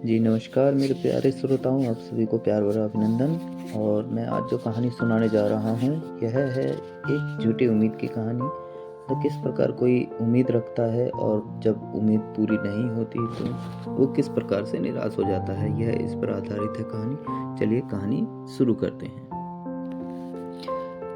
जी नमस्कार मेरे प्यारे श्रोताओं, आप सभी को प्यार भरा अभिनंदन। और मैं आज जो कहानी सुनाने जा रहा हूँ, यह है एक झूठी उम्मीद की कहानी। तो किस प्रकार कोई उम्मीद रखता है और जब उम्मीद पूरी नहीं होती तो वो किस प्रकार से निराश हो जाता है, यह इस पर आधारित है कहानी। चलिए कहानी शुरू करते हैं।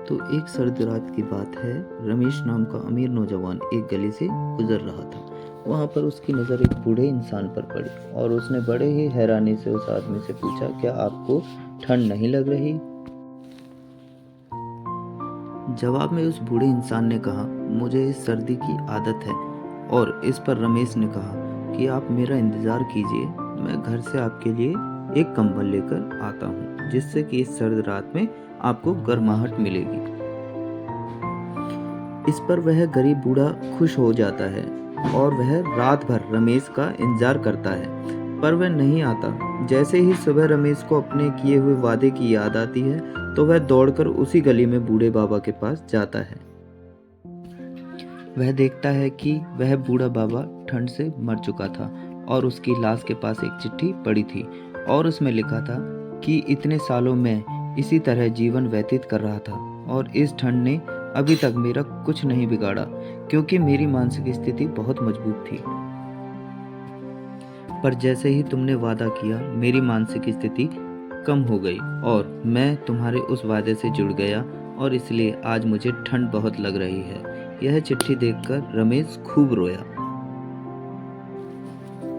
तो एक सर्द रात की बात है। रमेश नाम का अमीर नौजवान एक गली से गुजर रहा था। वहां पर उसकी नज़र एक बूढ़े इंसान पर पड़ी और उसने बड़े ही हैरानी से उस आदमी से पूछा, क्या आपको ठंड नहीं लग रही? जवाब में उस बूढ़े इंसान ने कहा, मुझे इस सर्दी की आदत है। और इस पर रमेश ने कहा कि आप मेरा इंतज़ार कीजिए, मैं घर से आपके लिए एक कंबल लेकर आता हूँ, जिससे कि इस सर्द रात में आपको गर्माहट मिलेगी। इस पर वह गरीब बूढ़ा खुश हो जाता है और वह रात भर रमेश का इंतजार करता है, पर वह नहीं आता। जैसे ही सुबह रमेश को अपने किए हुए वादे की याद आती है तो वह दौड़कर उसी गली में बूढ़े बाबा के पास जाता है। वह देखता है कि वह बूढ़ा बाबा ठंड से मर चुका था और उसकी लाश के पास एक चिट्ठी पड़ी थी और उसमें लिखा था कि इतने सालों में इसी तरह जीवन व्यतीत कर रहा था और इस ठंड ने अभी तक मेरा कुछ नहीं बिगाड़ा, क्योंकि मेरी मानसिक स्थिति बहुत मजबूत थी। पर जैसे ही तुमने वादा किया, मेरी मानसिक स्थिति कम हो गई और मैं तुम्हारे उस वादे से जुड़ गया और इसलिए आज मुझे ठंड बहुत लग रही है। यह चिट्ठी देखकर रमेश खूब रोया।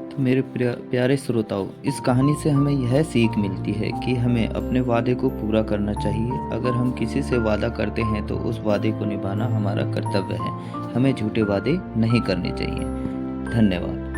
तो मेरे प्यारे श्रोताओं, इस कहानी से हमें यह सीख मिलती है कि हमें अपने वादे को पूरा करना चाहिए। अगर हम किसी से वादा करते हैं तो उस वादे को निभाना हमारा कर्तव्य है। हमें झूठे वादे नहीं करने चाहिए। धन्यवाद।